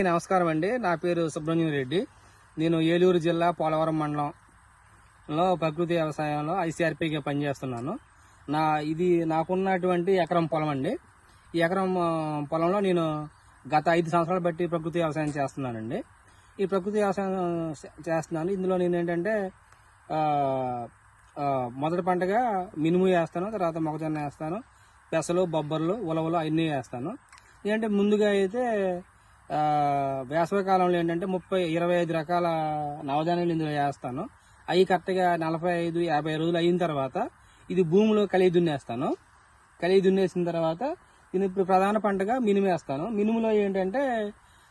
నమస్కారం అండి. నా పేరు సుబ్రహ్మణ్యం రెడ్డి. నేను ఏలూరు జిల్లా పోలవరం మండలంలో ప్రకృతి వ్యవసాయంలో ఐసీఆర్పీగా పనిచేస్తున్నాను. నాకున్నటువంటి ఎకరం పొలం అండి. ఈ ఎకరం పొలంలో నేను గత 5 సంవత్సరాలు బట్టి ప్రకృతి వ్యవసాయం చేస్తున్నానండి. ఈ ప్రకృతి వ్యవసాయం చేస్తున్నాను. ఇందులో నేను ఏంటంటే మొదటి పంటగా మినుము వేస్తాను, తర్వాత మొక్కజొన్న వేస్తాను, పెసలు, బొబ్బర్లు, ఉలవలు అన్నీ వేస్తాను. ఏంటంటే ముందుగా అయితే వేసవి కాలంలో ఏంటంటే 25 రకాల నవధాన్యాలు ఇందులో వేస్తాను. అవి కరెక్ట్గా 45-50 రోజులు అయిన తర్వాత ఇది భూమిలో కలిగి దున్నేస్తాను. కలిగి దున్నేసిన తర్వాత దీని ఇప్పుడు ప్రధాన పంటగా మినుము వేస్తాను. మినుములో ఏంటంటే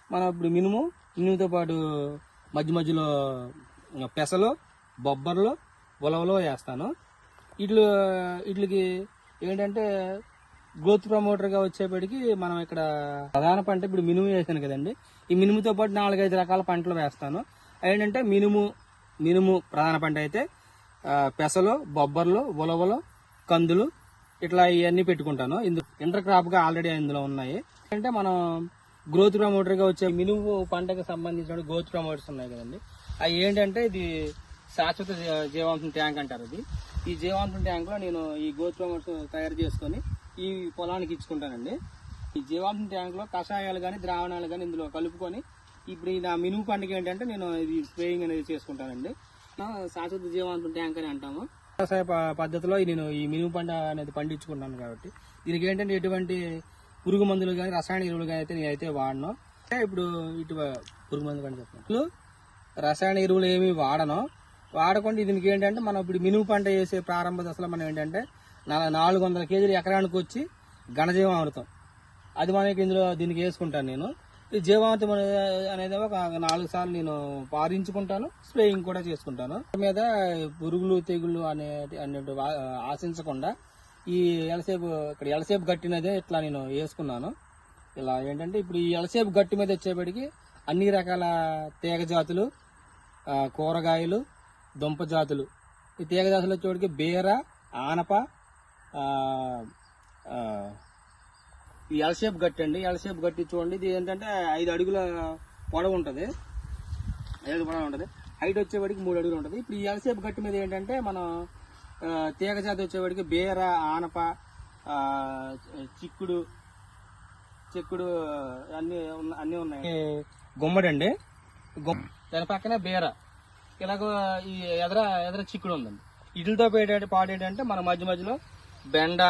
మనం ఇప్పుడు మినుముతో పాటు మధ్యలో పెసలు, బొబ్బర్లు, ఉలవలు వేస్తాను. వీటికి ఏంటంటే గ్రోత్ ప్రమోటర్గా వచ్చేప్పటికి మనం ఇక్కడ ప్రధాన పంట ఇప్పుడు మినుము వేసాను కదండి. ఈ మినుముతో పాటు 4-5 రకాల పంటలు వేస్తాను. ఏంటంటే మినుము ప్రధాన పంట అయితే పెసలు, బొబ్బర్లు, ఉలవలు, కందులు ఇట్లా ఇవన్నీ పెట్టుకుంటాను. ఇంటర్ క్రాప్ గా ఆల్రెడీ ఇందులో ఉన్నాయి. అంటే మనం గ్రోత్ ప్రమోటర్గా వచ్చే మినుము పంటకు సంబంధించిన గ్రోత్ ప్రమోటర్స్ ఉన్నాయి కదండి. అవి ఏంటంటే ఇది శాశ్వత జీవాంశం ట్యాంక్ అంటారు. ఈ జీవాంశం ట్యాంక్ లో నేను ఈ గ్రోత్ ప్రమోటర్స్ తయారు చేసుకొని ఈ పొలానికి ఇచ్చుకుంటానండి. ఈ జీవాంశం ట్యాంక్ లో కషాయాలు కానీ ద్రావణాలు కానీ ఇందులో కలుపుకొని ఇప్పుడు నా మినుము పంటకి ఏంటంటే నేను ఇది స్ప్రేయింగ్ అనేది చేసుకుంటానండి. శాశ్వత జీవాంశం ట్యాంక్ అని అంటాము. వ్యవసాయ పద్ధతిలో నేను ఈ మినుము పంట అనేది పండించుకుంటాను కాబట్టి దీనికి ఏంటంటే ఎటువంటి పురుగు మందులు కానీ రసాయన ఎరువులు కానీ అయితే నేనైతే వాడను. ఇప్పుడు పురుగు మందులు కానీ చెప్తాను, రసాయన ఎరువులు ఏమి వాడకుండా దీనికి ఏంటంటే మనం ఇప్పుడు మినుము పంట వేసే ప్రారంభ దశలో మనం ఏంటంటే 400 కేజీలు ఎకరానికి వచ్చి ఘనజీవామృతం అది మనకి ఇందులో దీనికి వేసుకుంటాను. నేను ఈ జీవామృతం అనేది ఒక 4 సార్లు నేను పారించుకుంటాను, స్ప్రేయింగ్ కూడా చేసుకుంటాను. మీద పురుగులు తెగుళ్ళు అనేటివి ఆశించకుండా ఈ ఎలసేపు గట్టినదే ఇట్లా నేను వేసుకున్నాను. ఇలా ఏంటంటే ఇప్పుడు ఈ ఎలసేపు గట్టి మీద వచ్చేప్పటికి అన్ని రకాల తీగ జాతులు, కూరగాయలు, దుంప జాతులు, ఈ తీగ జాతులు వచ్చేటికి బీర, ఆనప, ఈ ఎల్షేప్ గట్టి అండి. ఎల్షేప్ గట్టి చూడండి, ఇది ఏంటంటే 5 అడుగుల పొడవు ఉంటుంది, 5 అడుగుల పొడవు ఉంటుంది. హైట్ వచ్చేవాడికి 3 అడుగులు ఉంటుంది. ఇప్పుడు ఈ ఎల్షేప్ గట్టి మీద ఏంటంటే మనం తీగ జాతి వచ్చేవాడికి బీర, ఆనప, చిక్కుడు అన్నీ ఉన్నాయి. గుమ్మడి అండి, దాని పక్కనే బీర, ఇలాగ ఈ ఎదర చిక్కుడు ఉందండి. వీటితో పాటు ఏంటంటే మన మధ్యలో బెండ,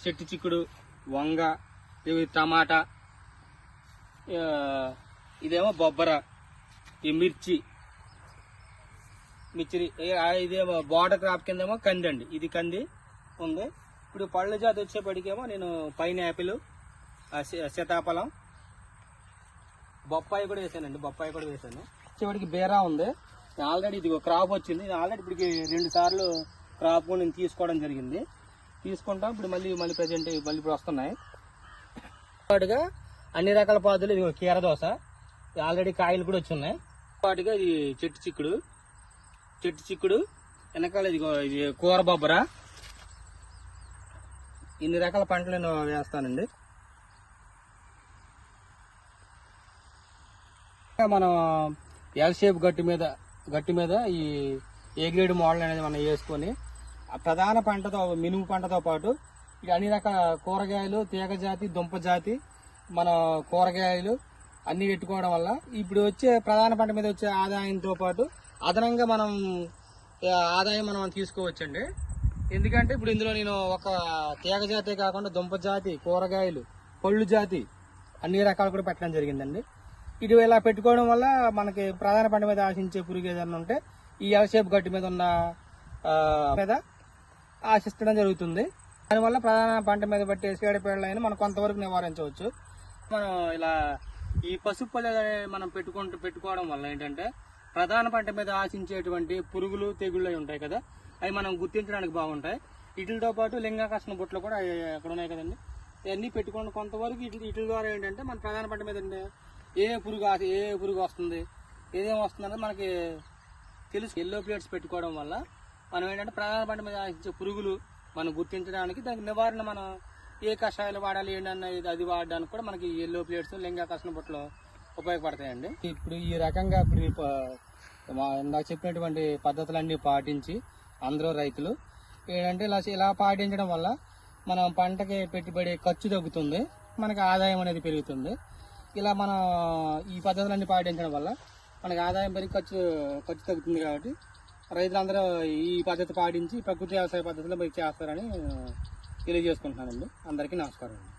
చెట్టు చిక్కుడు, వంగ, ఇవి టమాటా, ఇదేమో బొబ్బర, ఈ మిర్చి, ఇదేమో బోర్డర్ క్రాప్ కిందేమో కంది అండి. ఇది కంది ఉంది. ఇప్పుడు పళ్ళ జాతి వచ్చేప్పటికేమో నేను పైనాపిల్, సీతాఫలం, బొప్పాయి కూడా వేసానండి. వచ్చేప్పటికి బీరా ఉంది. ఆల్రెడీ ఇది క్రాప్ వచ్చింది. ఆల్రెడీ ఇప్పటికి 2 సార్లు క్రాప్ కూడా నేను తీసుకోవడం జరిగింది. తీసుకుంటాం ఇప్పుడు మళ్ళీ ప్రజెంట్ ఇప్పుడు వస్తున్నాయి. పాటుగా అన్ని రకాల పాదులు, ఇది కీర దోస, ఆల్రెడీ కాయలు కూడా వచ్చి ఉన్నాయి. పాటుగా ఇది చెట్టు చిక్కుడు, వెనకాల ఇది కూర బొబ్బర, ఇన్ని రకాల పంటలు నేను వేస్తానండి. మనం ఎల్ షేప్ గట్టి మీద ఈ ఏ గ్రేడ్ మోడల్ అనేది మనం వేసుకొని ప్రధాన పంటతో మినుము పంటతో పాటు ఇక అన్ని రకాల కూరగాయలు, తీగ జాతి, దుంప జాతి, మన కూరగాయలు అన్ని పెట్టుకోవడం వల్ల ఇప్పుడు వచ్చే ప్రధాన పంట మీద వచ్చే ఆదాయంతో పాటు అదనంగా ఆదాయం మనం తీసుకోవచ్చండి. ఎందుకంటే ఇప్పుడు ఇందులో నేను ఒక తీగ జాతే కాకుండా దుంప జాతి, కూరగాయలు, పళ్ళు జాతి అన్ని రకాలు కూడా పెట్టడం జరిగిందండి. ఇటు ఇలా పెట్టుకోవడం వల్ల మనకి ప్రధాన పంట మీద ఆశించే పురుగు ఏదైనా ఉంటే ఈ ఎల్ షేప్ గట్టి మీద ఉన్న మీద ఆశించడం జరుగుతుంది. దానివల్ల ప్రధాన పంట మీద పట్టే చీడపీడలను మనం కొంతవరకు నివారించవచ్చు. మనం ఇలా ఈ పసుపు మనం పెట్టుకోవడం వల్ల ఏంటంటే ప్రధాన పంట మీద ఆశించేటువంటి పురుగులు, తెగుళ్ళు ఉంటాయి కదా, అవి మనం గుర్తించడానికి బాగుంటాయి. వీటితో పాటు లింగాకర్షణ బుట్టలు కూడా అక్కడ ఉన్నాయి కదండి, ఇవన్నీ పెట్టుకోండి. కొంతవరకు వీటి ద్వారా ఏంటంటే మన ప్రధాన పంట మీద ఏ పురుగు వస్తుంది, ఏదేం వస్తుంది అనేది మనకి తెలుసు. ఎల్లో ప్లేట్స్ పెట్టుకోవడం వల్ల మనం ఏంటంటే ప్రధాన పంట మీద ఆశించే పురుగులు మనం గుర్తించడానికి, దానికి నివారణ మనం ఏ కషాయాలు వాడాలి ఏంటన్న అది వాడడానికి కూడా మనకి ఎల్లో ప్లేట్స్, లింగాకర్షణ బుట్టలు ఉపయోగపడతాయండి. ఇప్పుడు ఈ రకంగా ఇందాక చెప్పినటువంటి పద్ధతులన్నీ పాటించి అందరూ రైతులు ఏంటంటే ఇలా పాటించడం వల్ల మనం పంటకి పెట్టుబడి ఖర్చు తగ్గుతుంది, మనకి ఆదాయం అనేది పెరుగుతుంది. ఇలా మనం ఈ పద్ధతులన్నీ పాటించడం వల్ల మనకి ఆదాయం పెరిగి ఖర్చు తగ్గుతుంది. కాబట్టి రైతులందరూ ఈ పద్ధతి పాటించి ప్రకృతి వ్యవసాయ పద్ధతిలో చేస్తారని తెలియజేసుకుంటున్నానండి. అందరికీ నమస్కారం అండి.